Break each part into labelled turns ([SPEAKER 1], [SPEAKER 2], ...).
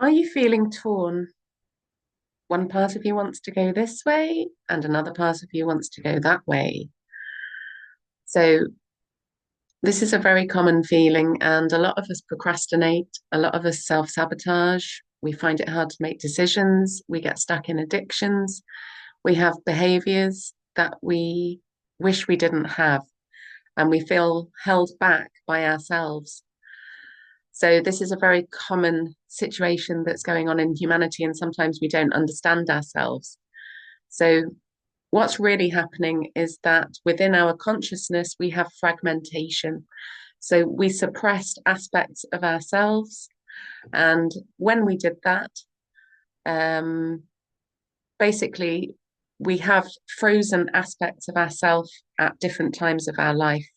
[SPEAKER 1] Are you feeling torn? One part of you wants to go this way, and another part of you wants to go that way. So, this is a very common feeling, and a lot of us procrastinate, a lot of us self-sabotage. We find it hard to make decisions. We get stuck in addictions. We have behaviors that we wish we didn't have, and we feel held back by ourselves. So, this is a very common situation that's going on in humanity, and sometimes we don't understand ourselves. So, what's really happening is that within our consciousness, we have fragmentation. So, we suppressed aspects of ourselves. And when we did that, um, basically, we have frozen aspects of ourselves at different times of our life.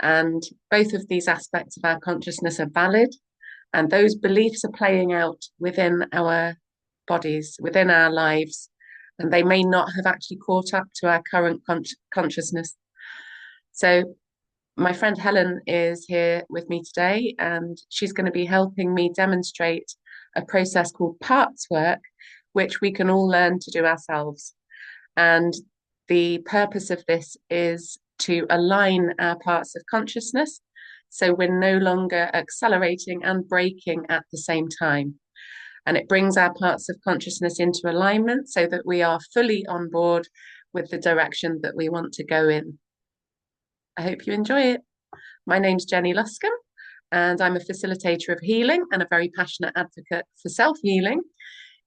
[SPEAKER 1] And both of these aspects of our consciousness are valid. And those beliefs are playing out within our bodies, within our lives. And they may not have actually caught up to our current consciousness. So, my friend Helen is here with me today, and she's going to be helping me demonstrate a process called partswork, which we can all learn to do ourselves. And the purpose of this is to align our parts of consciousness so we're no longer accelerating and braking at the same time. And it brings our parts of consciousness into alignment so that we are fully on board with the direction that we want to go in. I hope you enjoy it. My name's Jenny Luscombe, and I'm a facilitator of healing and a very passionate advocate for self-healing.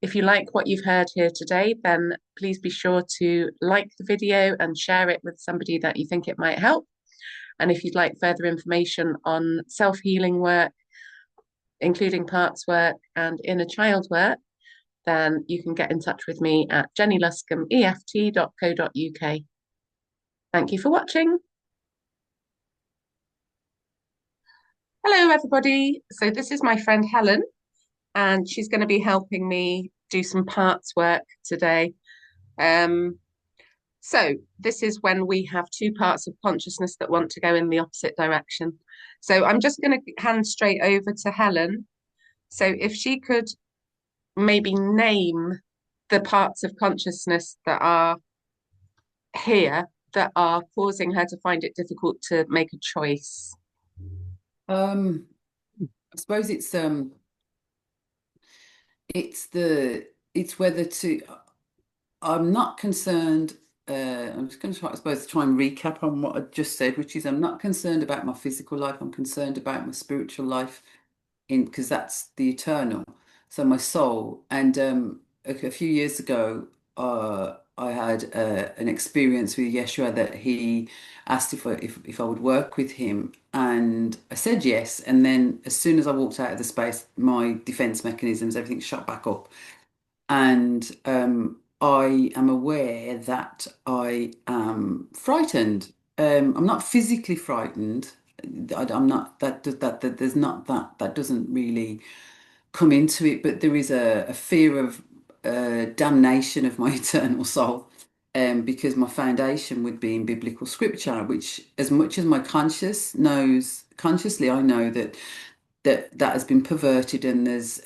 [SPEAKER 1] If you like what you've heard here today, then please be sure to like the video and share it with somebody that you think it might help. And if you'd like further information on self-healing work, including parts work and inner child work, then you can get in touch with me at JennyLuscombeEFT.co.uk. Thank you for watching. Hello, everybody. So this is my friend Helen, and she's going to be helping me do some parts work today. So this is when we have two parts of consciousness that want to go in the opposite direction. So I'm just going to hand straight over to Helen. So if she could maybe name the parts of consciousness that are here that are causing her to find it difficult to make a choice.
[SPEAKER 2] I suppose it's whether to. I'm not concerned. I'm just going to try, I suppose, try and recap on what I just said, which is I'm not concerned about my physical life. I'm concerned about my spiritual life, in because that's the eternal. So my soul. And a few years ago, I had an experience with Yeshua that he asked if I would work with him, and I said yes. And then as soon as I walked out of the space, my defense mechanisms, everything shot back up. And I am aware that I am frightened. I'm not physically frightened. I'm not that there's not that doesn't really come into it, but there is a fear of damnation of my eternal soul. Because my foundation would be in biblical scripture, which, as much as my consciously, I know that has been perverted, and there's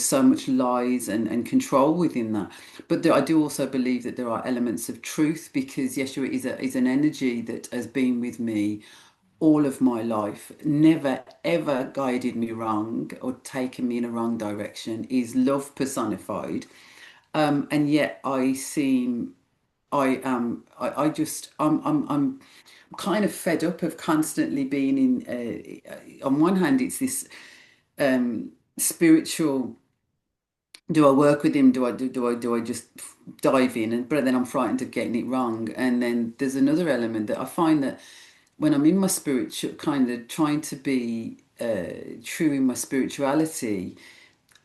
[SPEAKER 2] so much lies and control within that. But I do also believe that there are elements of truth, because Yeshua is an energy that has been with me all of my life, never ever guided me wrong or taken me in a wrong direction, is love personified. And yet I just I'm kind of fed up of constantly being in on one hand it's this spiritual, do I work with him, do I just dive in, but then I'm frightened of getting it wrong. And then there's another element that I find that when I'm in my spiritual, kind of trying to be true in my spirituality,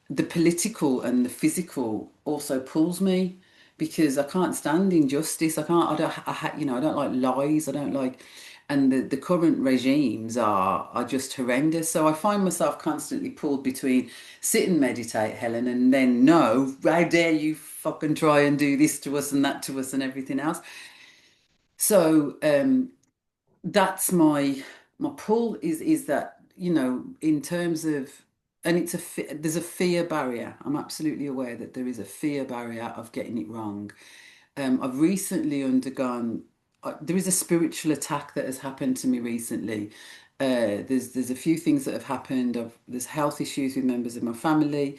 [SPEAKER 2] the political and the physical also pulls me, because I can't stand injustice. I can't. I don't. I don't like lies. I don't like. And the current regimes are just horrendous. So I find myself constantly pulled between sit and meditate, Helen, and then no, how dare you fucking try and do this to us and that to us and everything else. So that's my pull, is that, in terms of and there's a fear barrier. I'm absolutely aware that there is a fear barrier of getting it wrong. I've recently undergone. There is a spiritual attack that has happened to me recently. There's a few things that have happened. There's health issues with members of my family.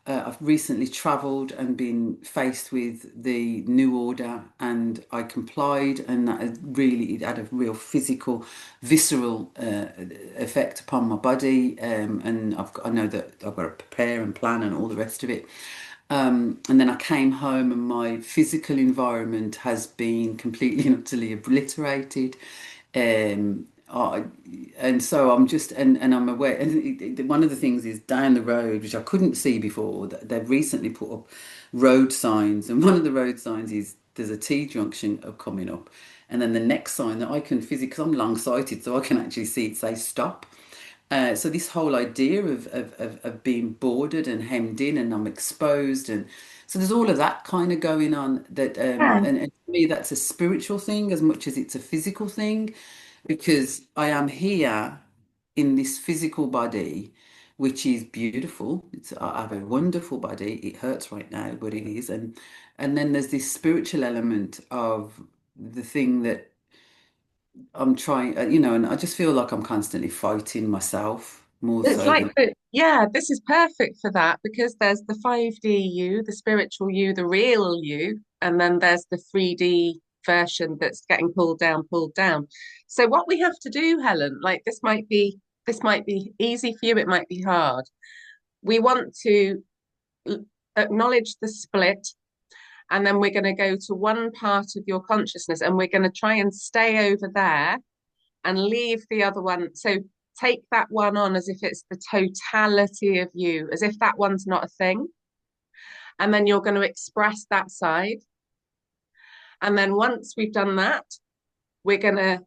[SPEAKER 2] I've recently travelled and been faced with the new order, and I complied, and that it had a real physical, visceral effect upon my body. And I know that I've got to prepare and plan and all the rest of it. And then I came home, and my physical environment has been completely and utterly obliterated. I, and so I'm just, and I'm aware. And one of the things is down the road, which I couldn't see before, that they've recently put up road signs. And one of the road signs is there's a T junction coming up. And then the next sign that I can physically, because I'm long sighted, so I can actually see it say stop. So this whole idea of being bordered and hemmed in, and I'm exposed, and so there's all of that kind of going on, that
[SPEAKER 1] Yeah.
[SPEAKER 2] and to me that's a spiritual thing as much as it's a physical thing, because I am here in this physical body, which is beautiful. I have a wonderful body. It hurts right now, but it is. And then there's this spiritual element of the thing that I'm trying, and I just feel like I'm constantly fighting myself more
[SPEAKER 1] It's
[SPEAKER 2] so
[SPEAKER 1] like
[SPEAKER 2] than.
[SPEAKER 1] yeah, this is perfect for that because there's the 5D you, the spiritual you, the real you, and then there's the 3D version that's getting pulled down, pulled down. So what we have to do, Helen, like this might be easy for you, it might be hard. We want to acknowledge the split, and then we're going to go to one part of your consciousness and we're going to try and stay over there and leave the other one. So take that one on as if it's the totality of you, as if that one's not a thing. And then you're going to express that side. And then once we've done that, we're going to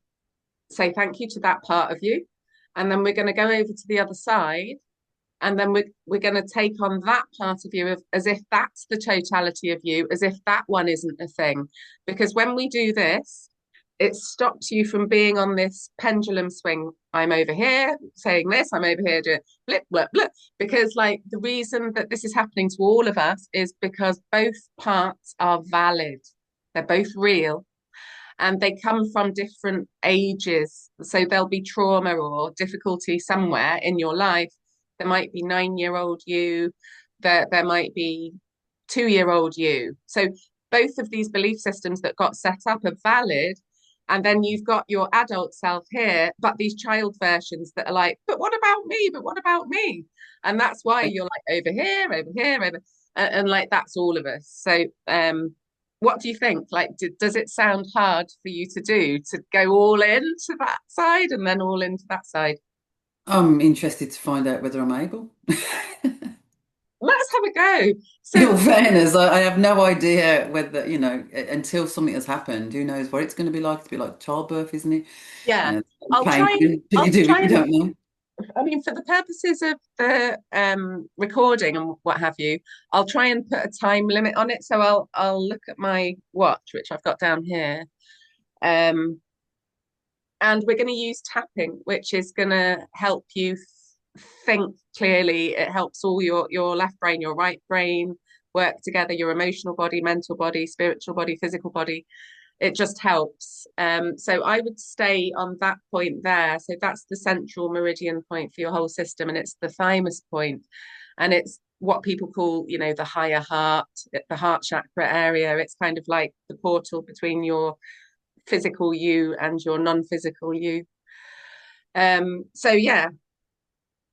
[SPEAKER 1] say thank you to that part of you. And then we're going to go over to the other side. And then we're going to take on that part of you as if that's the totality of you, as if that one isn't a thing. Because when we do this, it stops you from being on this pendulum swing. I'm over here saying this, I'm over here doing blip, blip, blip. Because, like, the reason that this is happening to all of us is because both parts are valid, they're both real, and they come from different ages. So there'll be trauma or difficulty somewhere in your life. There might be 9-year-old you, there might be 2-year-old you. So both of these belief systems that got set up are valid. And then you've got your adult self here, but these child versions that are like, but what about me? But what about me? And that's why you're like over here, over here, over, and like that's all of us. So what do you think? Like, does it sound hard for you to do to go all into that side and then all into that side?
[SPEAKER 2] I'm interested to find out whether I'm able.
[SPEAKER 1] Let's have a go.
[SPEAKER 2] In
[SPEAKER 1] So,
[SPEAKER 2] all fairness, I have no idea whether, until something has happened, who knows what it's going to be like. It's a bit like childbirth, isn't it?
[SPEAKER 1] yeah,
[SPEAKER 2] It's painful until you
[SPEAKER 1] I'll
[SPEAKER 2] do it,
[SPEAKER 1] try
[SPEAKER 2] you
[SPEAKER 1] and,
[SPEAKER 2] don't know.
[SPEAKER 1] I mean, for the purposes of the recording and what have you, I'll try and put a time limit on it. So I'll look at my watch, which I've got down here. Um, and we're going to use tapping, which is going to help you think clearly. It helps all your left brain, your right brain work together, your emotional body, mental body, spiritual body, physical body. It just helps. So I would stay on that point there. So that's the central meridian point for your whole system, and it's the thymus point, and it's what people call, the higher heart, the heart chakra area. It's kind of like the portal between your physical you and your non-physical you. So yeah,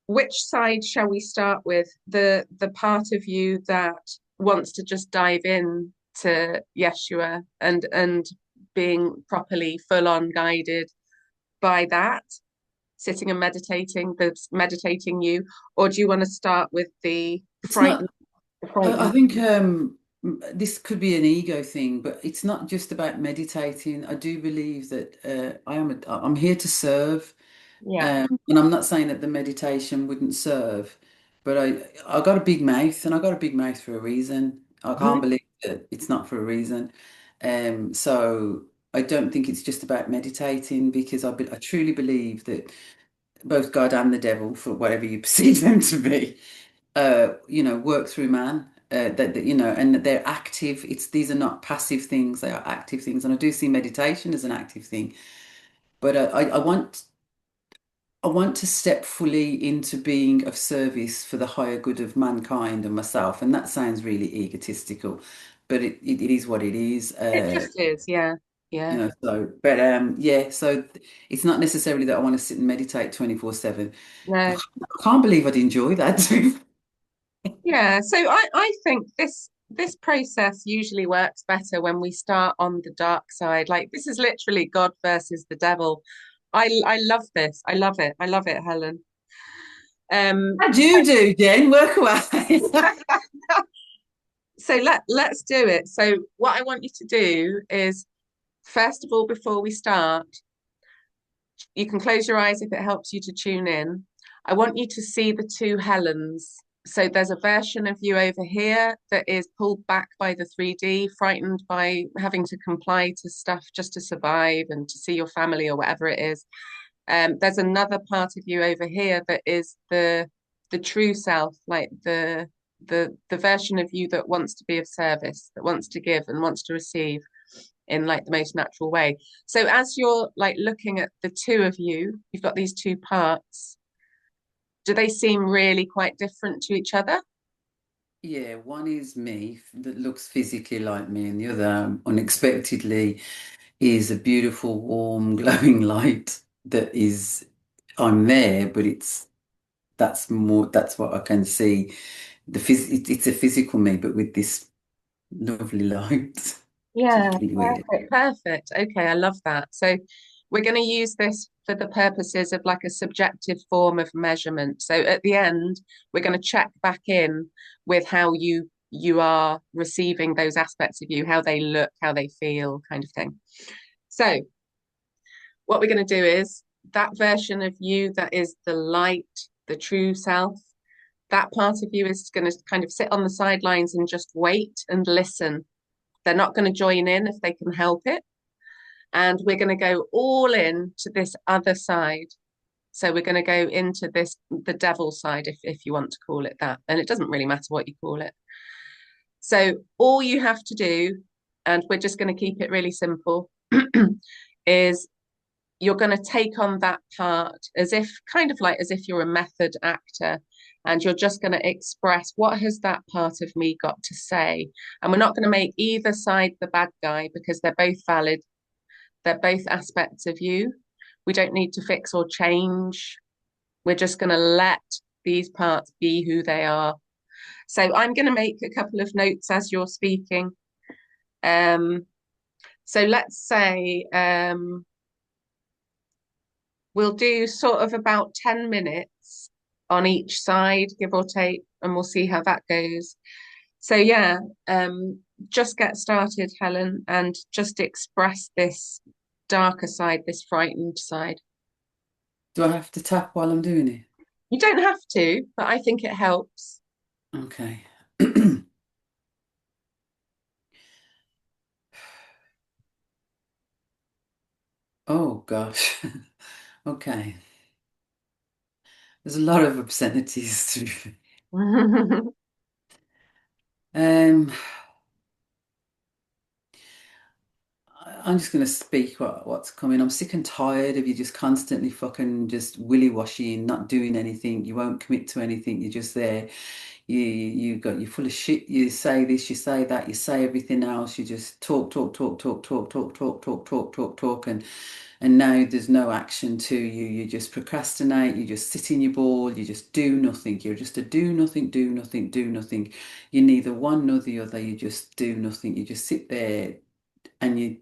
[SPEAKER 1] which side shall we start with? The part of you that wants to just dive in to Yeshua and being properly full on guided by that, sitting and meditating, the meditating you, or do you want to start with the
[SPEAKER 2] It's not, I
[SPEAKER 1] frightened?
[SPEAKER 2] think this could be an ego thing, but it's not just about meditating. I do believe that I'm here to serve.
[SPEAKER 1] Yeah.
[SPEAKER 2] And I'm not saying that the meditation wouldn't serve, but I got a big mouth, and I got a big mouth for a reason. I can't
[SPEAKER 1] Mhm.
[SPEAKER 2] believe that it's not for a reason. So I don't think it's just about meditating, because I truly believe that both God and the devil, for whatever you perceive them to be, work through man. And that they're active. These are not passive things; they are active things. And I do see meditation as an active thing. But I want to step fully into being of service for the higher good of mankind and myself. And that sounds really egotistical, but it is what it is.
[SPEAKER 1] It just is, yeah. Yeah.
[SPEAKER 2] So it's not necessarily that I want to sit and meditate 24/7. I
[SPEAKER 1] No.
[SPEAKER 2] can't believe I'd enjoy that.
[SPEAKER 1] Yeah. So I think this process usually works better when we start on the dark side. Like this is literally God versus the devil. I love this. I love it. I love it, Helen. Um,
[SPEAKER 2] How do you do, Jen? Work away.
[SPEAKER 1] so let's do it. So what I want you to do is, first of all, before we start, you can close your eyes if it helps you to tune in. I want you to see the two Helens. So there's a version of you over here that is pulled back by the 3D, frightened by having to comply to stuff just to survive and to see your family or whatever it is. There's another part of you over here that is the true self, like the version of you that wants to be of service, that wants to give and wants to receive in like the most natural way. So as you're like looking at the two of you, you've got these two parts. Do they seem really quite different to each other?
[SPEAKER 2] Yeah, one is me that looks physically like me, and the other, unexpectedly, is a beautiful, warm, glowing light that is, I'm there, but that's what I can see. It's a physical me, but with this lovely light, which is
[SPEAKER 1] Yeah,
[SPEAKER 2] really weird.
[SPEAKER 1] perfect, perfect. Okay, I love that. So we're going to use this for the purposes of like a subjective form of measurement. So at the end, we're going to check back in with how you are receiving those aspects of you, how they look, how they feel, kind of thing. So what we're going to do is that version of you that is the light, the true self, that part of you is going to kind of sit on the sidelines and just wait and listen. They're not going to join in if they can help it. And we're going to go all in to this other side. So we're going to go into this, the devil side, if you want to call it that. And it doesn't really matter what you call it. So all you have to do, and we're just going to keep it really simple, is you're going to take on that part as if kind of like as if you're a method actor, and you're just going to express what has that part of me got to say. And we're not going to make either side the bad guy because they're both valid. They're both aspects of you. We don't need to fix or change. We're just going to let these parts be who they are. So I'm going to make a couple of notes as you're speaking. Um, so let's say we'll do sort of about 10 minutes on each side, give or take, and we'll see how that goes. So yeah, just get started, Helen, and just express this darker side, this frightened side.
[SPEAKER 2] Do I have to tap while I'm doing it?
[SPEAKER 1] You don't have to, but I think it helps.
[SPEAKER 2] Okay. Oh gosh. Okay. There's a lot of obscenities to um I'm just going to speak what's coming. I'm sick and tired of you just constantly fucking just willy-washy, not doing anything. You won't commit to anything. You're just there. You're full of shit. You say this, you say that, you say everything else. You just talk, talk, talk, talk, talk, talk, talk, talk, talk, talk, talk, and now there's no action to you. You just procrastinate. You just sit in your ball. You just do nothing. You're just a do nothing, do nothing, do nothing. You're neither one nor the other. You just do nothing. You just sit there and you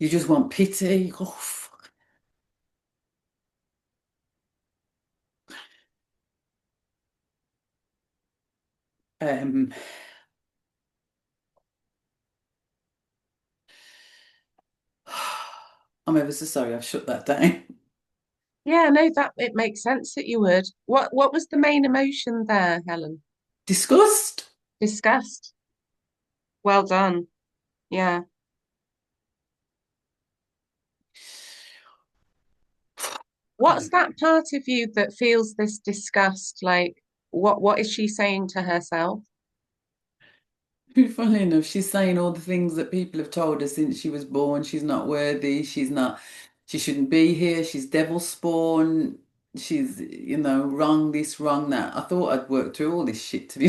[SPEAKER 2] just want pity. Oh, fuck. Um, I'm ever so sorry. I've shut that down.
[SPEAKER 1] Yeah, no, that it makes sense that you would. What was the main emotion there, Helen?
[SPEAKER 2] Disgust.
[SPEAKER 1] Disgust. Well done. Yeah. What's that part of you that feels this disgust? Like, what is she saying to herself?
[SPEAKER 2] Funnily enough, she's saying all the things that people have told her since she was born. She's not worthy. She shouldn't be here. She's devil spawn. She's, wrong this, wrong that. I thought I'd worked through all this shit to be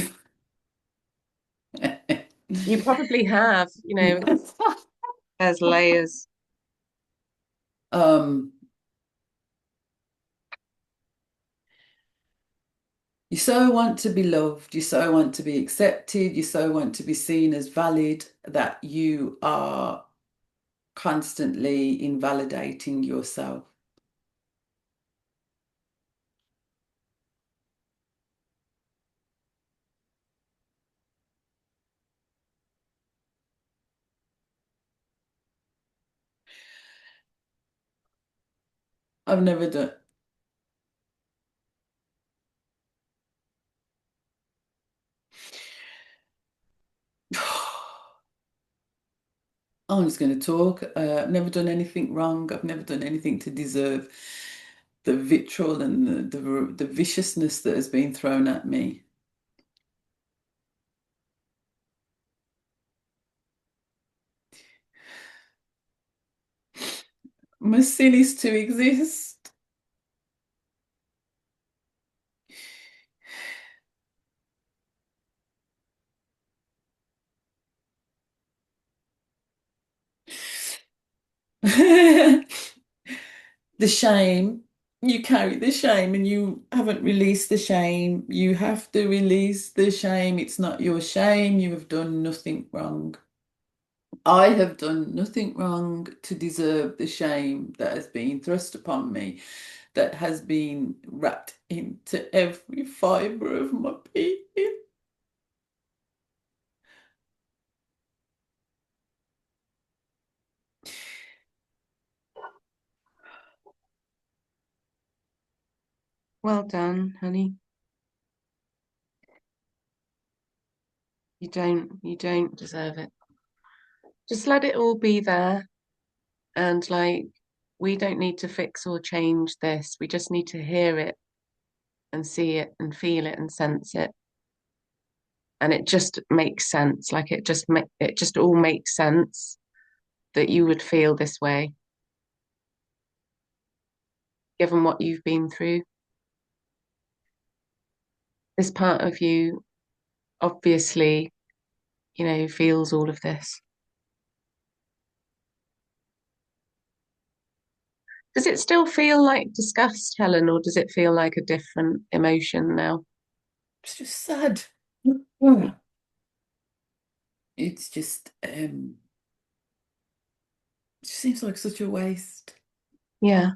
[SPEAKER 2] fair.
[SPEAKER 1] You probably have, there's layers.
[SPEAKER 2] Um, you so want to be loved, you so want to be accepted, you so want to be seen as valid that you are constantly invalidating yourself. I've never done. I'm just going to talk. I've never done anything wrong. I've never done anything to deserve the vitriol and the viciousness that has been thrown at me. My sin is to exist. The shame, you carry the shame and you haven't released the shame. You have to release the shame. It's not your shame. You have done nothing wrong. I have done nothing wrong to deserve the shame that has been thrust upon me, that has been wrapped into every fibre of my being.
[SPEAKER 1] Well done, honey. You don't deserve it. Just let it all be there. And like, we don't need to fix or change this. We just need to hear it and see it and feel it and sense it. And it just makes sense. Like it just all makes sense that you would feel this way, given what you've been through. This part of you obviously, feels all of this. Does it still feel like disgust, Helen, or does it feel like a different emotion now?
[SPEAKER 2] It's just sad. It's just, it just seems like such a waste.
[SPEAKER 1] Yeah.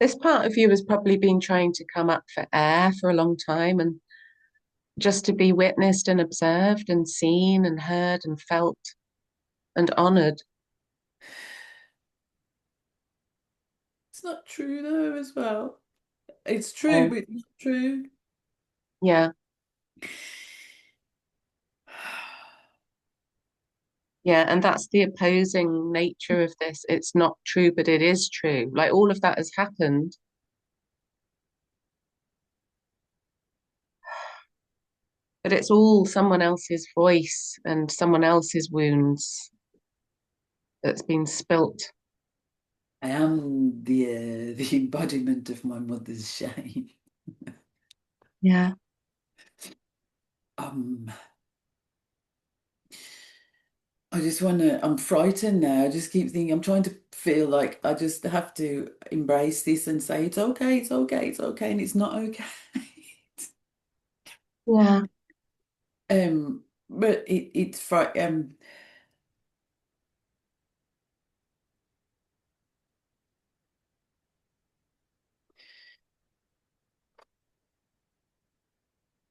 [SPEAKER 1] This part of you has probably been trying to come up for air for a long time and just to be witnessed and observed and seen and heard and felt and honored.
[SPEAKER 2] It's not true though, as well. It's true,
[SPEAKER 1] So,
[SPEAKER 2] but it's not true.
[SPEAKER 1] yeah, yeah. And that's the opposing nature of this. It's not true, but it is true. Like all of that has happened, but it's all someone else's voice and someone else's wounds that's been spilt.
[SPEAKER 2] I am the embodiment of my mother's shame.
[SPEAKER 1] Yeah.
[SPEAKER 2] Um, I just want to, I'm frightened now. I just keep thinking, I'm trying to feel like I just have to embrace this and say, it's okay, it's okay, it's okay, and it's not okay.
[SPEAKER 1] Yeah.
[SPEAKER 2] But it's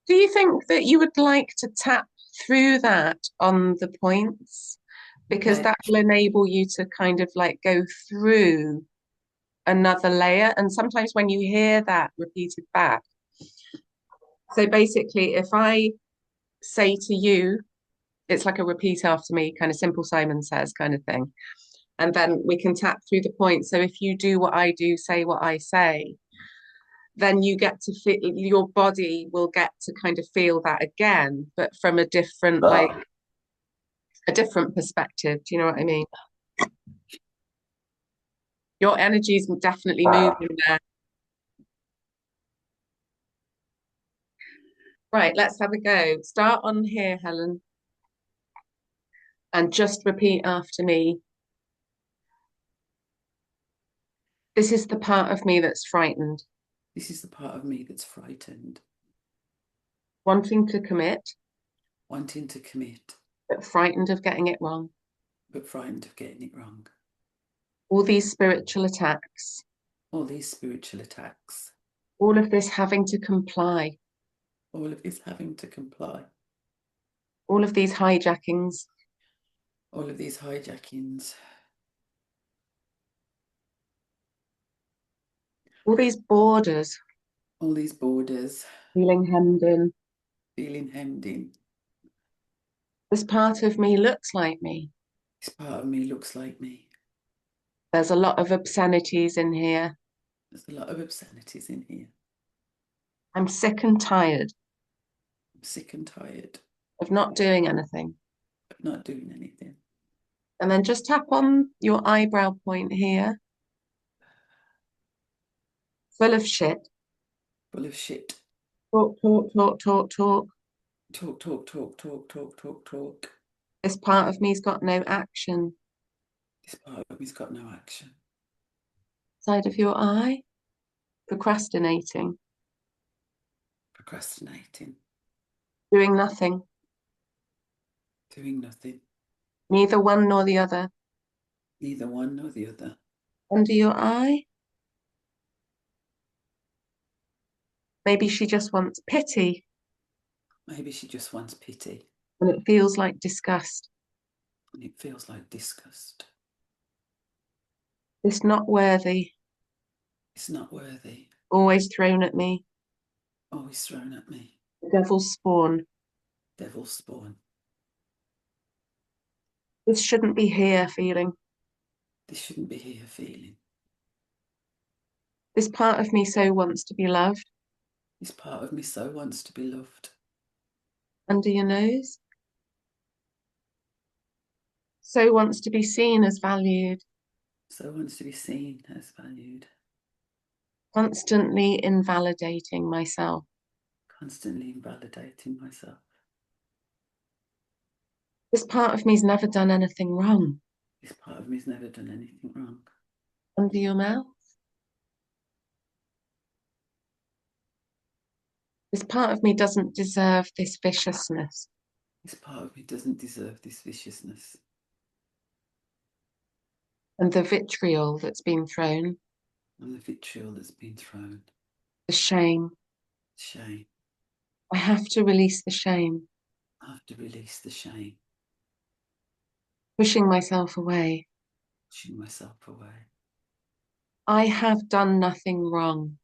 [SPEAKER 1] Do you think that you would like to tap through that on the points? Because
[SPEAKER 2] okay.
[SPEAKER 1] that will enable you to kind of like go through another layer. And sometimes when you hear that repeated back, so basically, if I say to you, It's like a repeat after me, kind of simple Simon Says kind of thing. And then we can tap through the points. So if you do what I do, say what I say, then you get to feel, your body will get to kind of feel that again, but from a different, like a different perspective. Do you know what I mean? Your energy is definitely moving there. Right, let's have a go. Start on here, Helen, and just repeat after me. This is the part of me that's frightened,
[SPEAKER 2] This is the part of me that's frightened,
[SPEAKER 1] wanting to commit,
[SPEAKER 2] wanting to commit,
[SPEAKER 1] but frightened of getting it wrong.
[SPEAKER 2] but frightened of getting it wrong.
[SPEAKER 1] All these spiritual attacks,
[SPEAKER 2] All these spiritual attacks,
[SPEAKER 1] all of this having to comply,
[SPEAKER 2] all of this having to comply,
[SPEAKER 1] all of these hijackings,
[SPEAKER 2] all of these hijackings,
[SPEAKER 1] all these borders,
[SPEAKER 2] all these borders,
[SPEAKER 1] feeling hemmed in.
[SPEAKER 2] feeling hemmed in.
[SPEAKER 1] This part of me looks like me.
[SPEAKER 2] This part of me looks like me.
[SPEAKER 1] There's a lot of obscenities in here.
[SPEAKER 2] There's a lot of obscenities in here.
[SPEAKER 1] I'm sick and tired
[SPEAKER 2] I'm sick and tired
[SPEAKER 1] of not doing anything.
[SPEAKER 2] of not doing anything.
[SPEAKER 1] And then just tap on your eyebrow point here, full of shit.
[SPEAKER 2] Full of shit.
[SPEAKER 1] Talk, talk, talk, talk, talk.
[SPEAKER 2] Talk, talk, talk, talk, talk, talk, talk.
[SPEAKER 1] This part of me's got no action.
[SPEAKER 2] This part of me's got no action.
[SPEAKER 1] Side of your eye, procrastinating,
[SPEAKER 2] Procrastinating.
[SPEAKER 1] doing nothing,
[SPEAKER 2] Doing nothing.
[SPEAKER 1] neither one nor the other.
[SPEAKER 2] Neither one nor the other.
[SPEAKER 1] Under your eye, maybe she just wants pity
[SPEAKER 2] Maybe she just wants pity.
[SPEAKER 1] and it feels like disgust.
[SPEAKER 2] And it feels like disgust.
[SPEAKER 1] It's not worthy,
[SPEAKER 2] It's not worthy.
[SPEAKER 1] always thrown at me.
[SPEAKER 2] Always thrown at me.
[SPEAKER 1] The devil's spawn.
[SPEAKER 2] Devil's spawn.
[SPEAKER 1] This shouldn't be here feeling.
[SPEAKER 2] This shouldn't be here feeling.
[SPEAKER 1] This part of me so wants to be loved.
[SPEAKER 2] This part of me so wants to be loved.
[SPEAKER 1] Under your nose. So wants to be seen as valued.
[SPEAKER 2] So wants to be seen as valued.
[SPEAKER 1] Constantly invalidating myself.
[SPEAKER 2] Constantly invalidating myself.
[SPEAKER 1] This part of me's never done anything wrong.
[SPEAKER 2] This part of me's never done anything wrong.
[SPEAKER 1] Under your mouth. This part of me doesn't deserve this viciousness.
[SPEAKER 2] This part of me doesn't deserve this viciousness.
[SPEAKER 1] And the vitriol that's been thrown.
[SPEAKER 2] And the vitriol that's been thrown.
[SPEAKER 1] The shame.
[SPEAKER 2] Shame.
[SPEAKER 1] I have to release the shame.
[SPEAKER 2] I have to release the shame.
[SPEAKER 1] Pushing myself away.
[SPEAKER 2] Pushing myself away.
[SPEAKER 1] I have done nothing wrong.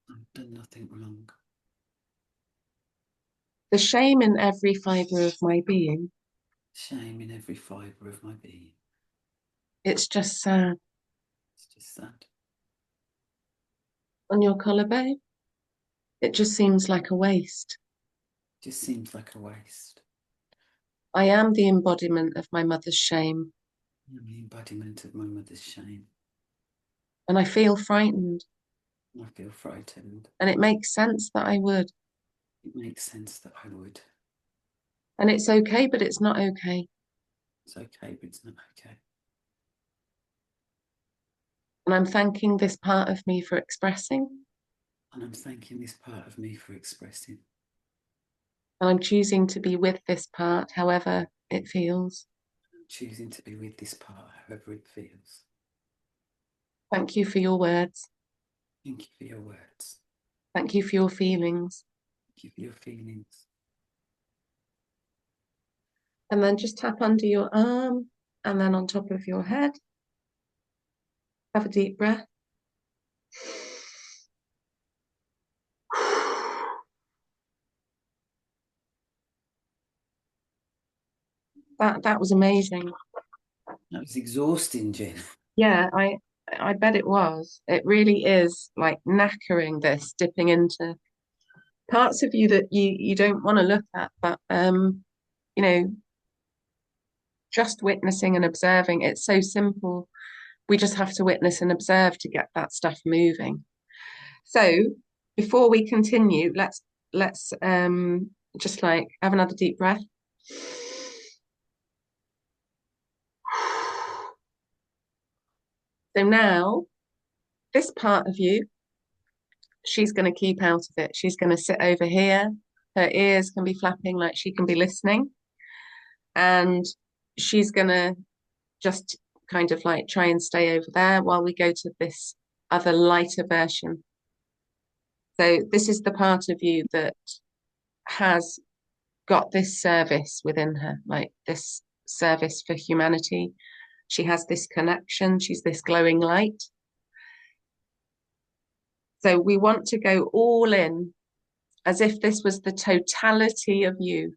[SPEAKER 2] I've done nothing wrong.
[SPEAKER 1] The shame in every fibre of my being.
[SPEAKER 2] Shame in every fibre of my being.
[SPEAKER 1] It's just sad.
[SPEAKER 2] It's just sad.
[SPEAKER 1] On your collarbone, it just seems like a waste.
[SPEAKER 2] It just seems like a waste.
[SPEAKER 1] I am the embodiment of my mother's shame.
[SPEAKER 2] I'm the embodiment of my mother's shame.
[SPEAKER 1] And I feel frightened.
[SPEAKER 2] I feel frightened.
[SPEAKER 1] And it makes sense that I would.
[SPEAKER 2] It makes sense that I would.
[SPEAKER 1] And it's okay, but it's not okay.
[SPEAKER 2] It's okay, but it's not okay.
[SPEAKER 1] And I'm thanking this part of me for expressing.
[SPEAKER 2] And I'm thanking this part of me for expressing.
[SPEAKER 1] And I'm choosing to be with this part, however it feels.
[SPEAKER 2] I'm choosing to be with this part, however it feels.
[SPEAKER 1] Thank you for your words.
[SPEAKER 2] Thank you for your words.
[SPEAKER 1] Thank you for your feelings.
[SPEAKER 2] Thank you for your feelings.
[SPEAKER 1] And then just tap under your arm and then on top of your head. Have a deep breath. That was amazing.
[SPEAKER 2] That was exhausting, Jen.
[SPEAKER 1] Yeah, I bet it was. It really is like knackering this, dipping into parts of you that you don't want to look at, but you know, just witnessing and observing. It's so simple. We just have to witness and observe to get that stuff moving. So before we continue, let's just like have another deep breath. So now this part of you, she's going to keep out of it. She's going to sit over here. Her ears can be flapping like she can be listening. And she's going to just kind of like try and stay over there while we go to this other lighter version. So this is the part of you that has got this service within her, like this service for humanity. She has this connection. She's this glowing light. So we want to go all in as if this was the totality of you.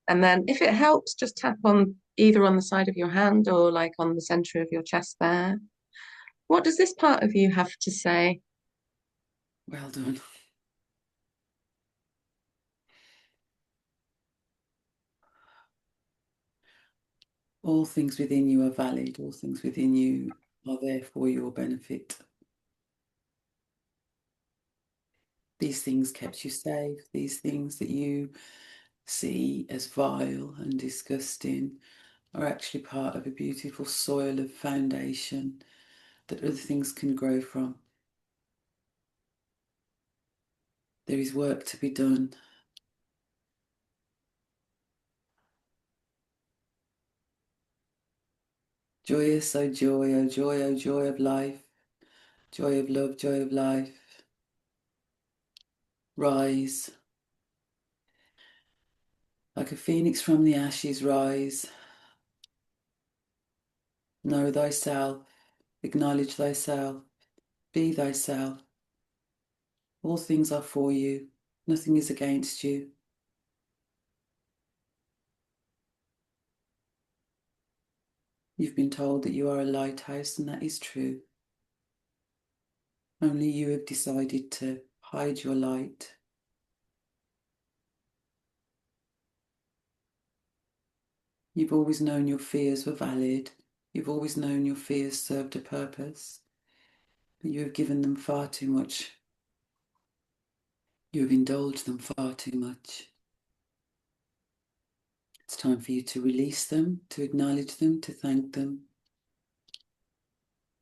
[SPEAKER 1] And then if it helps, just tap on either on the side of your hand or like on the center of your chest there. What does this part of you have to say?
[SPEAKER 2] Well done. All things within you are valid. All things within you are there for your benefit. These things kept you safe. These things that you see as vile and disgusting are actually part of a beautiful soil of foundation that other things can grow from. There is work to be done. Joyous, oh joy, oh joy, oh joy of life. Joy of love, joy of life. Rise. Like a phoenix from the ashes, rise. Know thyself. Acknowledge thyself. Be thyself. All things are for you. Nothing is against you. You've been told that you are a lighthouse, and that is true. Only you have decided to hide your light. You've always known your fears were valid. You've always known your fears served a purpose. But you have given them far too much. You have indulged them far too much. It's time for you to release them, to acknowledge them, to thank them,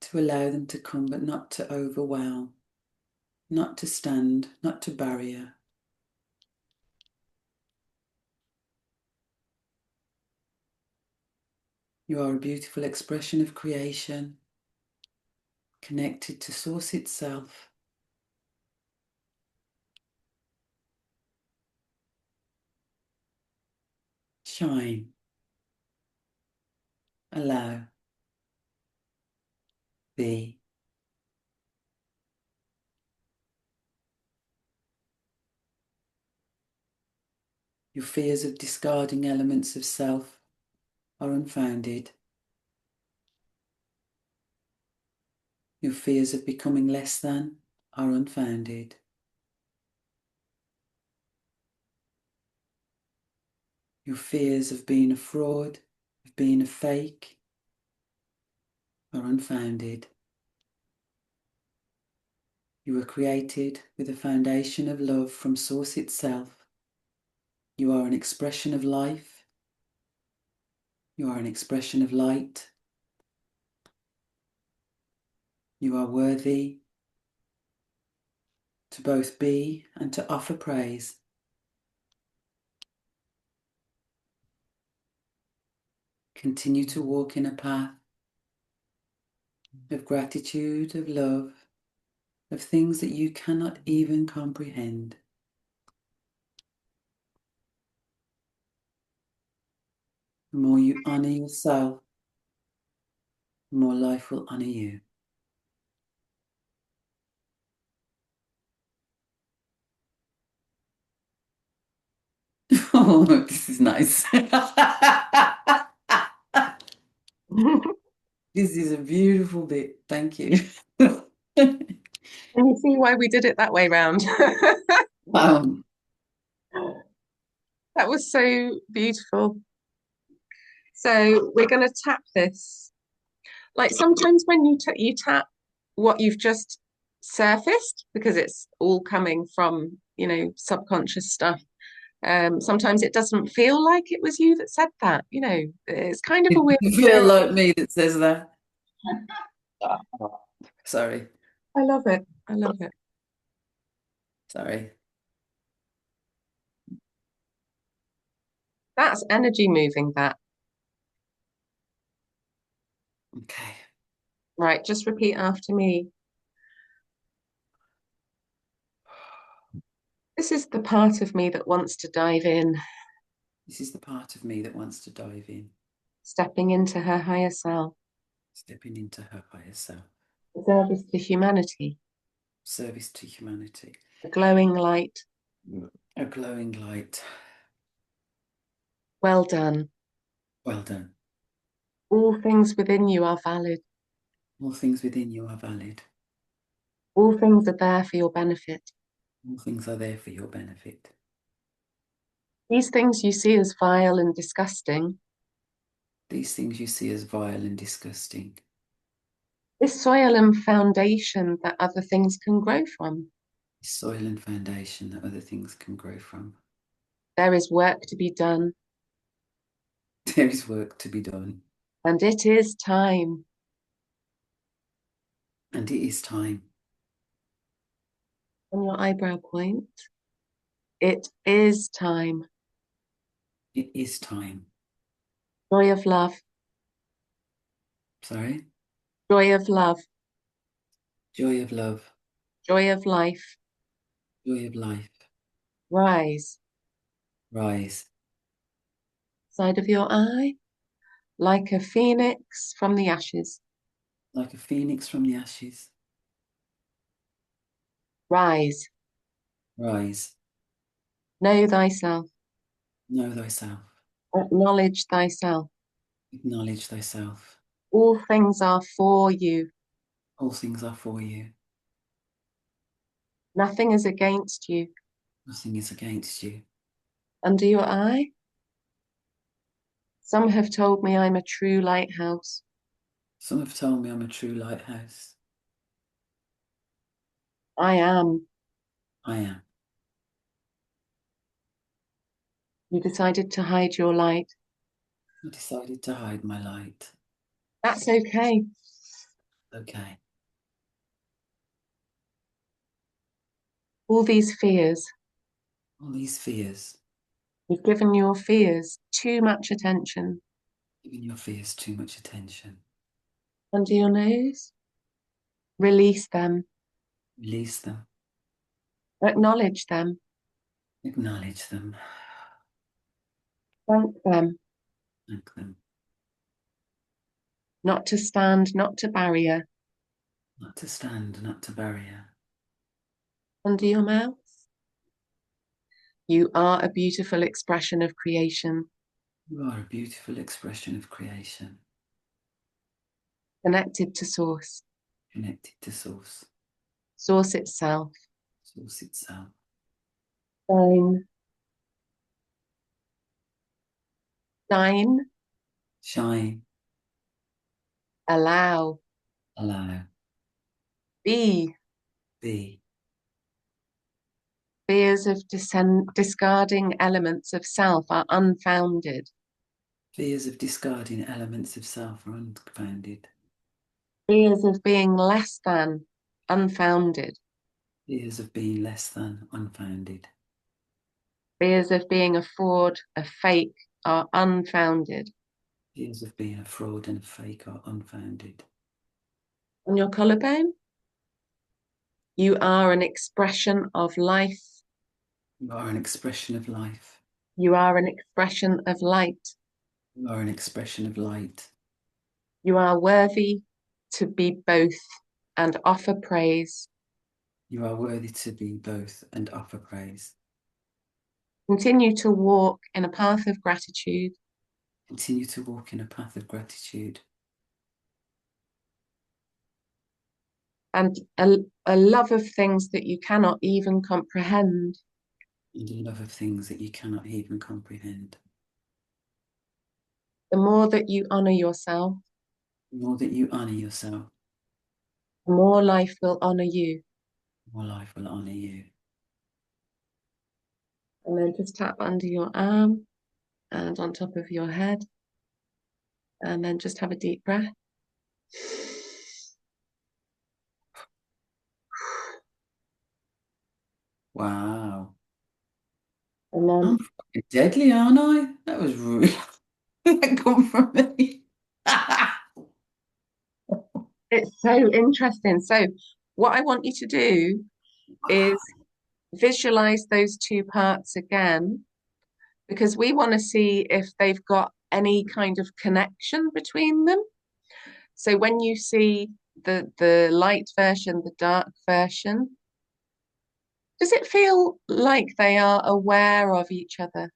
[SPEAKER 2] to allow them to come, but not to overwhelm, not to stand, not to barrier. You are a beautiful expression of creation, connected to Source itself. Shine, allow, be. Your fears of discarding elements of self are unfounded. Your fears of becoming less than are unfounded. Your fears of being a fraud, of being a fake, are unfounded. You were created with a foundation of love from Source itself. You are an expression of life. You are an expression of light. You are worthy to both be and to offer praise. Continue to walk in a path of gratitude, of love, of things that you cannot even comprehend. The more you honor yourself, the more life will honor you. Oh, this is nice. This is a beautiful bit. Thank you.
[SPEAKER 1] Can you see why we did it that way round?
[SPEAKER 2] Um,
[SPEAKER 1] That was so beautiful. So we're going to tap this. Like sometimes when you tap what you've just surfaced, because it's all coming from, subconscious stuff. Sometimes it doesn't feel like it was you that said that. It's kind of a weird
[SPEAKER 2] you feel
[SPEAKER 1] experience.
[SPEAKER 2] like me that says that. Sorry,
[SPEAKER 1] I love it. I love it.
[SPEAKER 2] sorry.
[SPEAKER 1] That's energy moving that.
[SPEAKER 2] Okay.
[SPEAKER 1] Right, just repeat after me. This is the part of me that wants to dive in,
[SPEAKER 2] This is the part of me that wants to dive in,
[SPEAKER 1] stepping into her higher self,
[SPEAKER 2] stepping into her higher self,
[SPEAKER 1] service to humanity,
[SPEAKER 2] service to humanity,
[SPEAKER 1] a glowing light.
[SPEAKER 2] a glowing light.
[SPEAKER 1] Well done.
[SPEAKER 2] Well done.
[SPEAKER 1] All things within you are valid.
[SPEAKER 2] All things within you are valid.
[SPEAKER 1] All things are there for your benefit.
[SPEAKER 2] All things are there for your benefit.
[SPEAKER 1] These things you see as vile and disgusting,
[SPEAKER 2] These things you see as vile and disgusting.
[SPEAKER 1] this soil and foundation that other things can grow from.
[SPEAKER 2] Soil and foundation that other things can grow from.
[SPEAKER 1] There is work to be done,
[SPEAKER 2] There is work to be done,
[SPEAKER 1] and it is time.
[SPEAKER 2] and it is time.
[SPEAKER 1] On your eyebrow point, it is time.
[SPEAKER 2] It is time.
[SPEAKER 1] Joy of love,
[SPEAKER 2] Sorry?
[SPEAKER 1] joy of love,
[SPEAKER 2] Joy of love,
[SPEAKER 1] joy of life.
[SPEAKER 2] joy of life.
[SPEAKER 1] Rise.
[SPEAKER 2] Rise
[SPEAKER 1] Side of your eye, like a phoenix from the ashes.
[SPEAKER 2] like a phoenix from the ashes.
[SPEAKER 1] Rise.
[SPEAKER 2] Rise.
[SPEAKER 1] Know thyself.
[SPEAKER 2] Know thyself.
[SPEAKER 1] Acknowledge thyself.
[SPEAKER 2] Acknowledge thyself.
[SPEAKER 1] All things are for you.
[SPEAKER 2] All things are for you.
[SPEAKER 1] Nothing is against you.
[SPEAKER 2] Nothing is against you.
[SPEAKER 1] Under your eye, some have told me I'm a true lighthouse.
[SPEAKER 2] Some have told me I'm a true lighthouse.
[SPEAKER 1] I am.
[SPEAKER 2] I am.
[SPEAKER 1] You decided to hide your light.
[SPEAKER 2] I decided to hide my light.
[SPEAKER 1] That's okay.
[SPEAKER 2] Okay.
[SPEAKER 1] All these fears,
[SPEAKER 2] All these fears,
[SPEAKER 1] you've given your fears too much attention.
[SPEAKER 2] giving your fears too much attention.
[SPEAKER 1] Under your nose, release them.
[SPEAKER 2] Release them.
[SPEAKER 1] Acknowledge them.
[SPEAKER 2] Acknowledge them.
[SPEAKER 1] Thank them.
[SPEAKER 2] Thank them.
[SPEAKER 1] Not to stand, not to barrier.
[SPEAKER 2] Not to stand, not to barrier.
[SPEAKER 1] Under your mouth, you are a beautiful expression of creation,
[SPEAKER 2] You are a beautiful expression of creation,
[SPEAKER 1] connected to source,
[SPEAKER 2] connected to source,
[SPEAKER 1] source itself.
[SPEAKER 2] source itself.
[SPEAKER 1] Shine, shine,
[SPEAKER 2] Shine,
[SPEAKER 1] allow,
[SPEAKER 2] allow,
[SPEAKER 1] be.
[SPEAKER 2] be.
[SPEAKER 1] Fears of discarding elements of self are unfounded.
[SPEAKER 2] Fears of discarding elements of self are unfounded.
[SPEAKER 1] Fears of being less than, unfounded.
[SPEAKER 2] Fears of being less than, unfounded.
[SPEAKER 1] Fears of being a fraud, a fake, are unfounded.
[SPEAKER 2] Fears of being a fraud and a fake are unfounded.
[SPEAKER 1] On your collarbone, you are an expression of life.
[SPEAKER 2] You are an expression of life.
[SPEAKER 1] You are an expression of light.
[SPEAKER 2] You are an expression of light.
[SPEAKER 1] You are worthy to be both and offer praise.
[SPEAKER 2] You are worthy to be both and offer praise.
[SPEAKER 1] Continue to walk in a path of gratitude
[SPEAKER 2] Continue to walk in a path of gratitude
[SPEAKER 1] and a love of things that you cannot even comprehend.
[SPEAKER 2] and a love of things that you cannot even comprehend.
[SPEAKER 1] The more that you honor yourself,
[SPEAKER 2] The more that you honor yourself,
[SPEAKER 1] the more life will honor you.
[SPEAKER 2] the more life will honor you.
[SPEAKER 1] And then just tap under your arm and on top of your head. And then just have a deep breath.
[SPEAKER 2] Wow.
[SPEAKER 1] And
[SPEAKER 2] I'm
[SPEAKER 1] then
[SPEAKER 2] fucking deadly, aren't I? That was really that come from me.
[SPEAKER 1] it's so interesting. So, what I want you to do is visualize those two parts again, because we want to see if they've got any kind of connection between them. So, when you see the light version, the dark version, does it feel like they are aware of each other?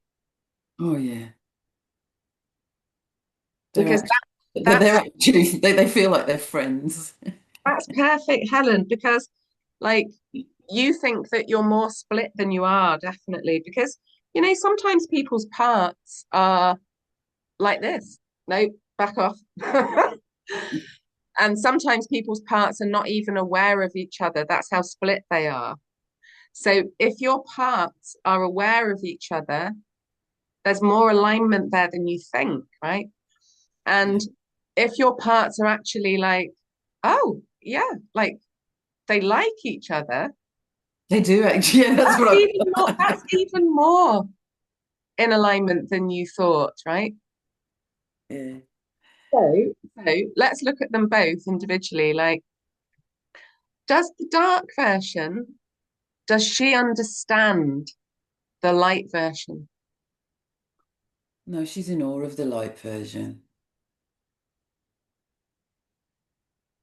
[SPEAKER 2] Oh yeah. They're
[SPEAKER 1] Because
[SPEAKER 2] actually they're
[SPEAKER 1] that's
[SPEAKER 2] actually they feel like they're friends.
[SPEAKER 1] that's perfect, Helen, because like you think that you're more split than you are, definitely, because sometimes people's parts are like this. No, back off. And sometimes people's parts are not even aware of each other. That's how split they are. So if your parts are aware of each other, there's more alignment there than you think, right? And
[SPEAKER 2] Yeah.
[SPEAKER 1] if your parts are actually like, oh, yeah, like they like each other,
[SPEAKER 2] They do actually. Yeah, that's what
[SPEAKER 1] that's
[SPEAKER 2] I
[SPEAKER 1] even more in alignment than you thought, right?
[SPEAKER 2] yeah.
[SPEAKER 1] So let's look at them both individually. Like, does the dark version, does she understand the light version?
[SPEAKER 2] No, she's in awe of the light version.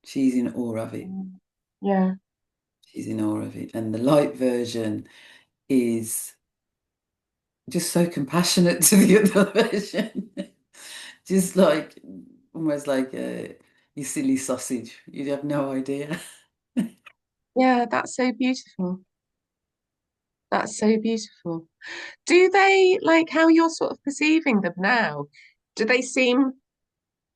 [SPEAKER 2] She's in awe of it.
[SPEAKER 1] Yeah.
[SPEAKER 2] She's in awe of it. And the light version is just so compassionate to the other version. Just like almost like you silly sausage. You have no idea.
[SPEAKER 1] Yeah, that's so beautiful. That's so beautiful. Do they like how you're sort of perceiving them now? Do they seem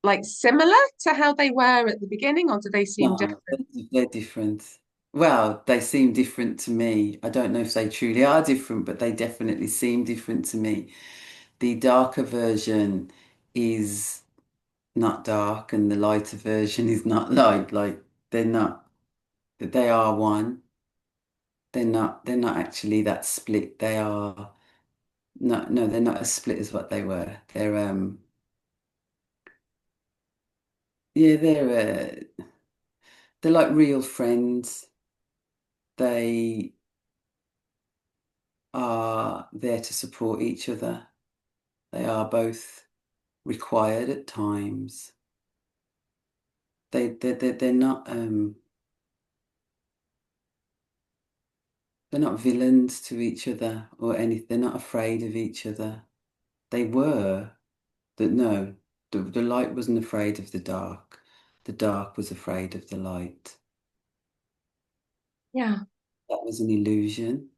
[SPEAKER 1] like similar to how they were at the beginning, or do they seem
[SPEAKER 2] No,
[SPEAKER 1] different?
[SPEAKER 2] they're different. Well, they seem different to me. I don't know if they truly are different, but they definitely seem different to me. The darker version is not dark, and the lighter version is not light. Like they're not, they are one. They're not actually that split. They are no, they're not as split as what they were. Yeah, they're like real friends. They are there to support each other. They are both required at times. They're not villains to each other or anything. They're not afraid of each other. They were, that no, the light wasn't afraid of the dark. The dark was afraid of the light.
[SPEAKER 1] Yeah.
[SPEAKER 2] That was an illusion.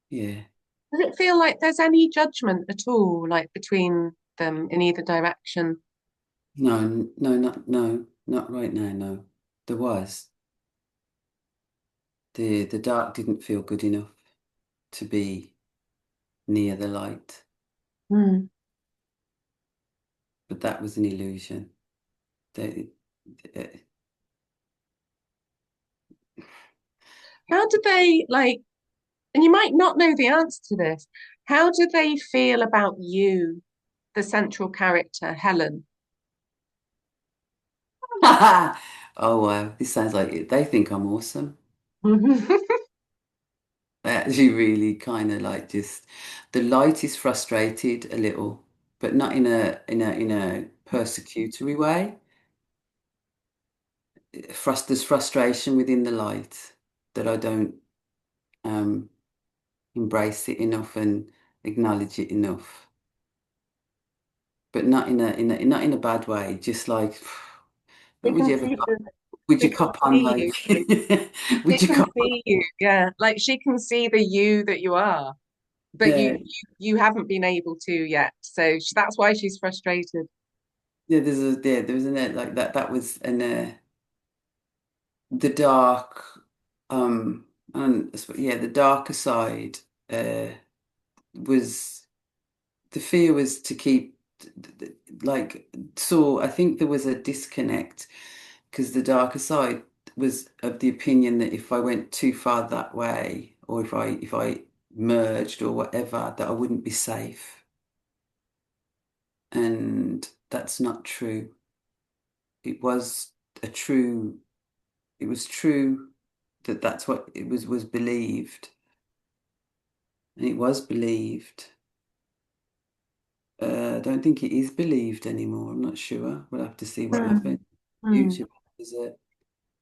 [SPEAKER 2] Yeah.
[SPEAKER 1] Does it feel like there's any judgment at all, like between them in either direction?
[SPEAKER 2] Not right now, no. There was. The dark didn't feel good enough to be near the light,
[SPEAKER 1] Hmm.
[SPEAKER 2] but that was an illusion. They, uh,
[SPEAKER 1] How do they like, and you might not know the answer to this, how do they feel about you, the central character, Helen?
[SPEAKER 2] oh wow, this sounds like it. They think I'm awesome. They actually really kind of like just the light is frustrated a little, but not in a persecutory way. There's frustration within the light that I don't. embrace it enough and acknowledge it enough, but not not in a bad way. Just like,
[SPEAKER 1] She
[SPEAKER 2] would
[SPEAKER 1] can
[SPEAKER 2] you ever,
[SPEAKER 1] see the,
[SPEAKER 2] would
[SPEAKER 1] she
[SPEAKER 2] you
[SPEAKER 1] can
[SPEAKER 2] cop on
[SPEAKER 1] see
[SPEAKER 2] like,
[SPEAKER 1] you. She
[SPEAKER 2] would you
[SPEAKER 1] can
[SPEAKER 2] cop on?
[SPEAKER 1] see you. Yeah. Like she can see the you that you are, but
[SPEAKER 2] Yeah,
[SPEAKER 1] you haven't been able to yet. So that's why she's frustrated.
[SPEAKER 2] yeah. There was an like that. That was an the dark, and yeah, the darker side uh was the fear was to keep like, so I think there was a disconnect because the darker side was of the opinion that if I went too far that way, or if I merged or whatever, that I wouldn't be safe. And that's not true. It was a true, it was true that that's what it was believed. And it was believed. I don't think it is believed anymore. I'm not sure. We'll have to see what
[SPEAKER 1] Mm.
[SPEAKER 2] happens in the
[SPEAKER 1] Mm.
[SPEAKER 2] future. There's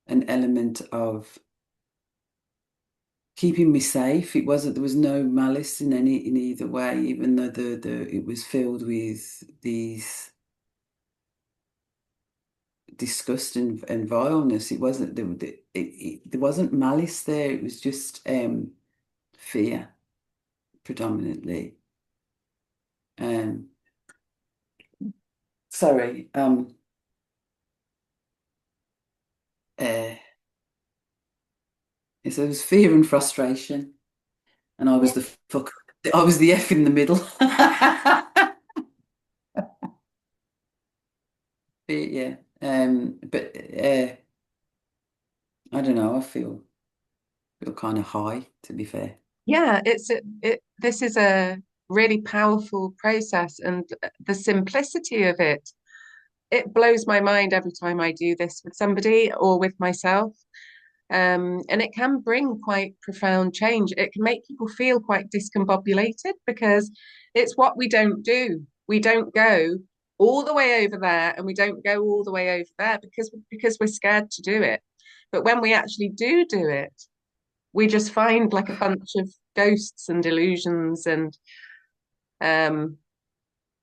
[SPEAKER 2] an element of keeping me safe. It wasn't, there was no malice in either way, even though the it was filled with these disgust and vileness. It wasn't there wasn't malice there. It was just fear predominantly. Um, sorry. Uh, so there was fear and frustration, and I was the fuck. I was the F in the middle. Yeah. But I don't know. I feel kind of high, to be fair.
[SPEAKER 1] Yeah, this is a really powerful process, and the simplicity of it blows my mind every time I do this with somebody or with myself. And it can bring quite profound change. It can make people feel quite discombobulated because it's what we don't do. We don't go all the way over there and we don't go all the way over there because we're scared to do it. But when we actually do it, we just find like a bunch of ghosts and illusions, and um,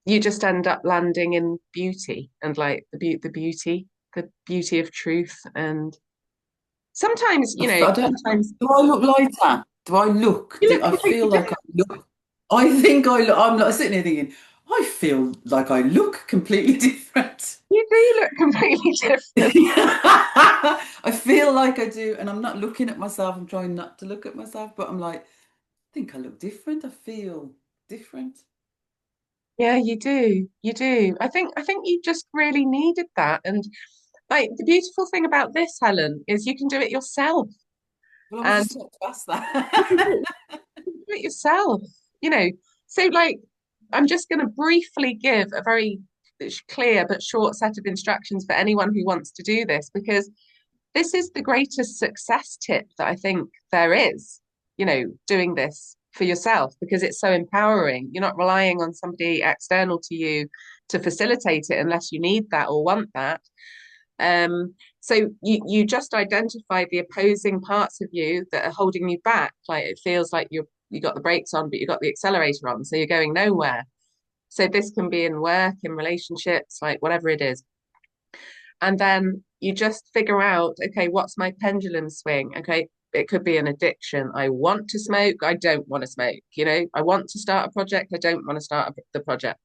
[SPEAKER 1] you just end up landing in beauty and like the beauty of truth. And sometimes,
[SPEAKER 2] I don't.
[SPEAKER 1] sometimes
[SPEAKER 2] Do I look lighter? Do I look?
[SPEAKER 1] you
[SPEAKER 2] Do
[SPEAKER 1] look
[SPEAKER 2] I feel
[SPEAKER 1] completely
[SPEAKER 2] like I
[SPEAKER 1] different.
[SPEAKER 2] look? I think I look. I'm not sitting here thinking. I feel like I look completely different.
[SPEAKER 1] You do look completely different.
[SPEAKER 2] I feel like I do, and I'm not looking at myself. I'm trying not to look at myself, but I'm like, I think I look different. I feel different.
[SPEAKER 1] Yeah, you do. You do. I think you just really needed that. And like the beautiful thing about this, Helen, is you can do it yourself.
[SPEAKER 2] Well, I was
[SPEAKER 1] And
[SPEAKER 2] just about to ask
[SPEAKER 1] you can
[SPEAKER 2] that.
[SPEAKER 1] do it yourself, you know. So like I'm just going to briefly give a very clear but short set of instructions for anyone who wants to do this, because this is the greatest success tip that I think there is, doing this for yourself because it's so empowering. You're not relying on somebody external to you to facilitate it unless you need that or want that. So you just identify the opposing parts of you that are holding you back. Like it feels like you got the brakes on, but you got the accelerator on, so you're going nowhere. So this can be in work, in relationships, like whatever it is. And then you just figure out, okay, what's my pendulum swing? Okay, it could be an addiction. I want to smoke. I don't want to smoke. I want to start a project. I don't want to start the project.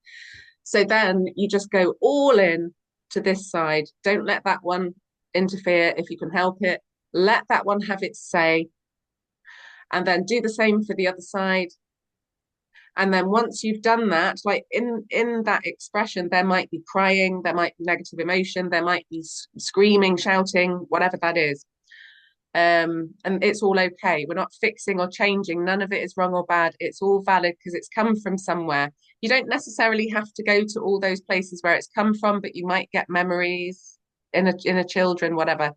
[SPEAKER 1] So then you just go all in to this side. Don't let that one interfere if you can help it. Let that one have its say. And then do the same for the other side. And then once you've done that, like in that expression, there might be crying, there might be negative emotion, there might be screaming, shouting, whatever that is. And it's all okay. We're not fixing or changing. None of it is wrong or bad. It's all valid because it's come from somewhere. You don't necessarily have to go to all those places where it's come from, but you might get memories in a children, whatever.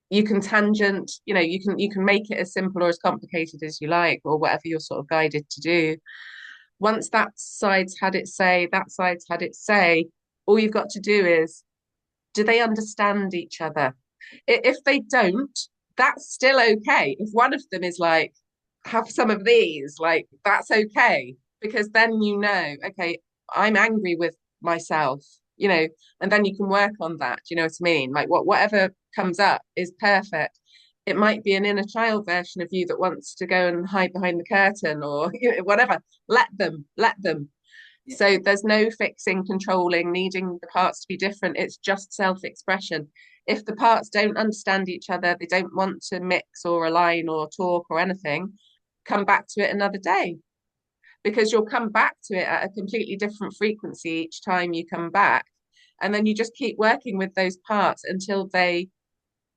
[SPEAKER 1] You can tangent, you can make it as simple or as complicated as you like, or whatever you're sort of guided to do. Once that side's had its say, that side's had its say, all you've got to do is, do they understand each other? If they don't, that's still okay. If one of them is like, have some of these, like that's okay. Because then you know, okay, I'm angry with myself, you know, and then you can work on that. Do you know what I mean? Like whatever comes up is perfect. It might be an inner child version of you that wants to go and hide behind the curtain or you know, whatever. Let them.
[SPEAKER 2] Yeah.
[SPEAKER 1] So there's no fixing, controlling, needing the parts to be different. It's just self-expression. If the parts don't understand each other, they don't want to mix or align or talk or anything, come back to it another day because you'll come back to it at a completely different frequency each time you come back. And then you just keep working with those parts until they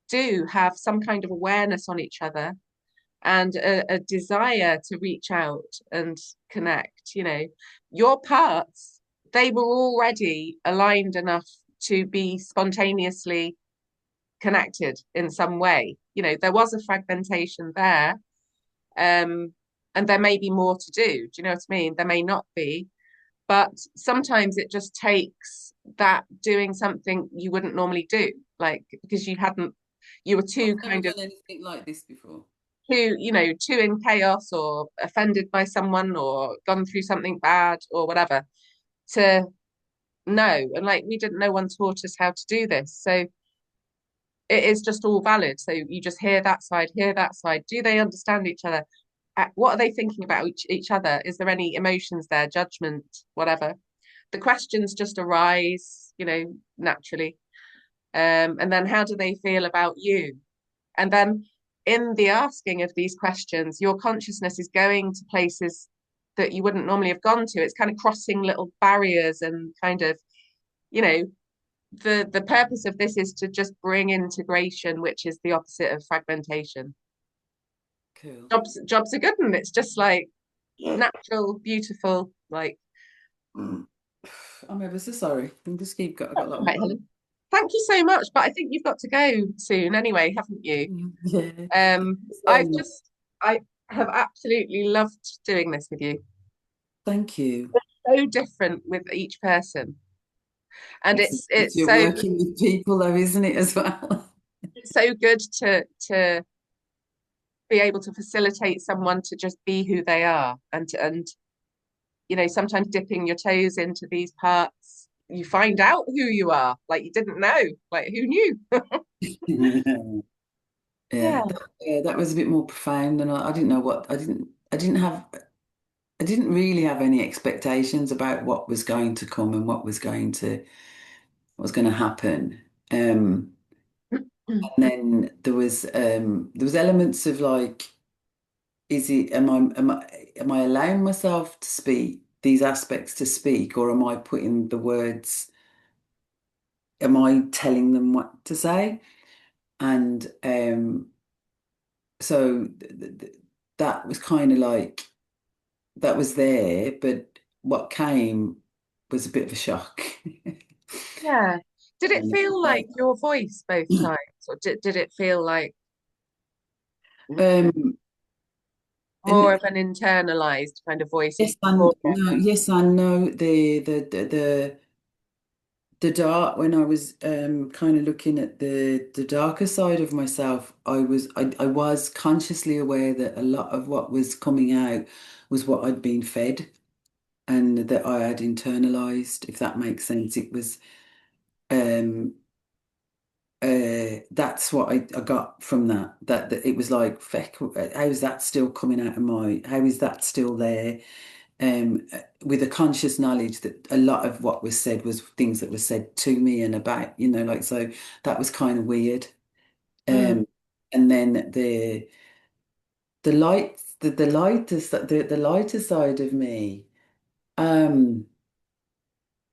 [SPEAKER 1] do have some kind of awareness on each other and a desire to reach out and connect. You know, your parts, they were already aligned enough to be spontaneously connected in some way. You know, there was a fragmentation there. And there may be more to do. Do you know what I mean? There may not be, but sometimes it just takes that doing something you wouldn't normally do, like because you were
[SPEAKER 2] I've
[SPEAKER 1] too
[SPEAKER 2] never
[SPEAKER 1] kind of
[SPEAKER 2] done anything like this before.
[SPEAKER 1] too, you know, too in chaos or offended by someone or gone through something bad or whatever to know. And like we didn't, no one taught us how to do this. So it is just all valid. So you just hear that side, hear that side. Do they understand each other? What are they thinking about each other? Is there any emotions there, judgment, whatever? The questions just arise, you know, naturally. And then how do they feel about you? And then in the asking of these questions, your consciousness is going to places that you wouldn't normally have gone to. It's kind of crossing little barriers and kind of, you know, the purpose of this is to just bring integration, which is the opposite of fragmentation.
[SPEAKER 2] Cool.
[SPEAKER 1] Jobs are good, and it's just like natural, beautiful, like
[SPEAKER 2] I'm ever so sorry. I'm just keep got I got a lot of
[SPEAKER 1] right, Helen. Thank you so much, but I think you've got to go soon anyway, haven't you?
[SPEAKER 2] yeah.
[SPEAKER 1] I've
[SPEAKER 2] So
[SPEAKER 1] just I have absolutely loved doing this with you.
[SPEAKER 2] thank you.
[SPEAKER 1] So different with each person, and
[SPEAKER 2] It's
[SPEAKER 1] it's
[SPEAKER 2] you're working with people though, isn't it, as well?
[SPEAKER 1] so good to be able to facilitate someone to just be who they are, and you know sometimes dipping your toes into these parts, you find out who you are, like you didn't know, like who knew?
[SPEAKER 2] Yeah,
[SPEAKER 1] Yeah,
[SPEAKER 2] that was a bit more profound, and I didn't know what I didn't really have any expectations about what was going to come and what was going to happen. And then there was elements of like, is it am I allowing myself to speak these aspects to speak, or am I putting the words? Am I telling them what to say? And so that was kind of like that was there, but what came was a bit of a shock.
[SPEAKER 1] yeah. Did it feel
[SPEAKER 2] Uh,
[SPEAKER 1] like your voice both times, or did it feel like
[SPEAKER 2] Um,
[SPEAKER 1] more
[SPEAKER 2] and
[SPEAKER 1] of an internalized kind of voice
[SPEAKER 2] yes,
[SPEAKER 1] each before?
[SPEAKER 2] yes, I know the dark when I was kind of looking at the darker side of myself, I was consciously aware that a lot of what was coming out was what I'd been fed and that I had internalized, if that makes sense. It was um that's what I got from that it was like feck, how is that still coming out of how is that still there? With a conscious knowledge that a lot of what was said was things that were said to me and about, like so that was kind of weird.
[SPEAKER 1] Mm,
[SPEAKER 2] And then the light the lighter side of me, um,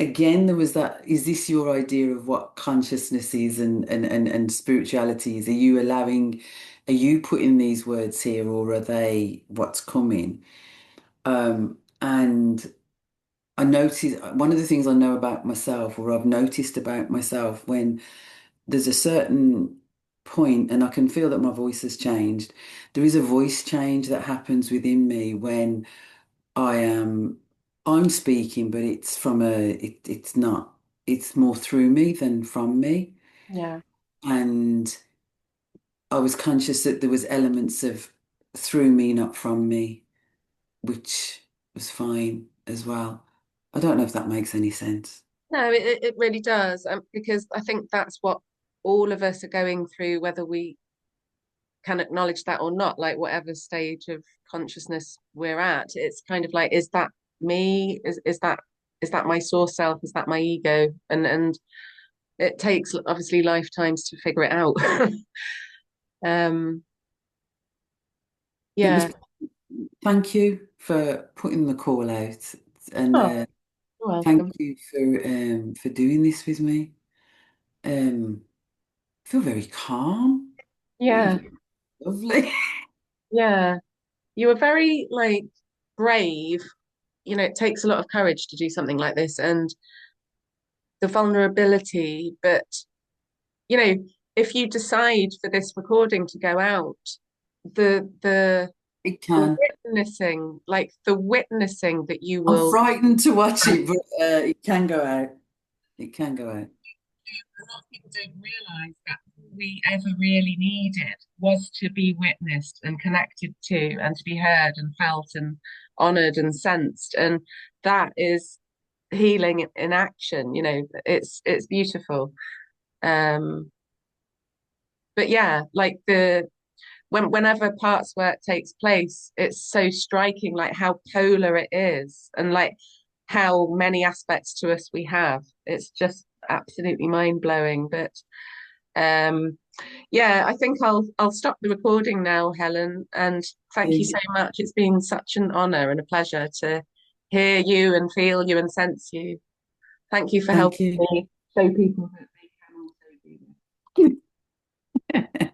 [SPEAKER 2] again there was that, is this your idea of what consciousness is and spirituality is? Are you putting these words here, or are they what's coming? And I notice one of the things I know about myself, or I've noticed about myself, when there's a certain point, and I can feel that my voice has changed. There is a voice change that happens within me when I am I'm speaking, but it's it's not, it's more through me than from me.
[SPEAKER 1] yeah.
[SPEAKER 2] And I was conscious that there was elements of through me, not from me, which was fine as well. I don't know if that makes any sense.
[SPEAKER 1] No, it really does, because I think that's what all of us are going through, whether we can acknowledge that or not, like whatever stage of consciousness we're at. It's kind of like, is that me? Is that my source self? Is that my ego? And it takes obviously lifetimes to figure it out. um,
[SPEAKER 2] It was,
[SPEAKER 1] yeah.
[SPEAKER 2] thank you for putting the call out, and
[SPEAKER 1] Oh, you're
[SPEAKER 2] thank
[SPEAKER 1] welcome.
[SPEAKER 2] you for doing this with me. I feel very calm.
[SPEAKER 1] Yeah,
[SPEAKER 2] Really lovely.
[SPEAKER 1] yeah. You were very like brave. It takes a lot of courage to do something like this, and the vulnerability, but you know, if you decide for this recording to go out, the the
[SPEAKER 2] It
[SPEAKER 1] the
[SPEAKER 2] can.
[SPEAKER 1] witnessing that you
[SPEAKER 2] I'm
[SPEAKER 1] will
[SPEAKER 2] frightened to watch it, but it can go out. It can go out.
[SPEAKER 1] a lot of people don't realize that all we ever really needed was to be witnessed and connected to, and to be heard and felt and honored and sensed. And that is healing in action. It's beautiful. Um, but yeah, like whenever parts work takes place, it's so striking, like how polar it is, and like how many aspects to us we have. It's just absolutely mind blowing. But yeah, I think I'll stop the recording now, Helen, and thank you so much. It's been such an honor and a pleasure to hear you and feel you and sense you. Thank you for
[SPEAKER 2] Thank
[SPEAKER 1] helping
[SPEAKER 2] you.
[SPEAKER 1] me show people that they can also do this.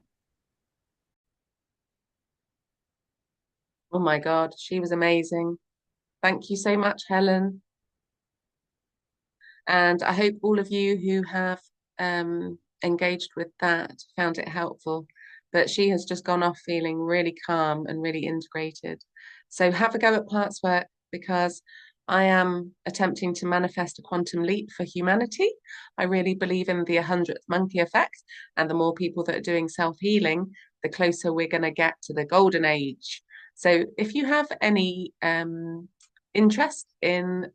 [SPEAKER 1] Oh my God, she was amazing. Thank you so much, Helen. And I hope all of you who have engaged with that found it helpful. But she has just gone off feeling really calm and really integrated. So have a go at parts work, because I am attempting to manifest a quantum leap for humanity. I really believe in the 100th monkey effect. And the more people that are doing self-healing, the closer we're going to get to the golden age. So if you have any interest in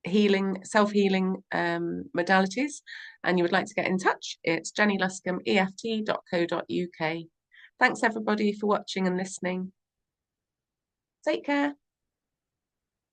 [SPEAKER 1] self-healing modalities, and you would like to get in touch, it's JennyLuscombeEFT.co.uk. Thanks everybody for watching and listening. Take care.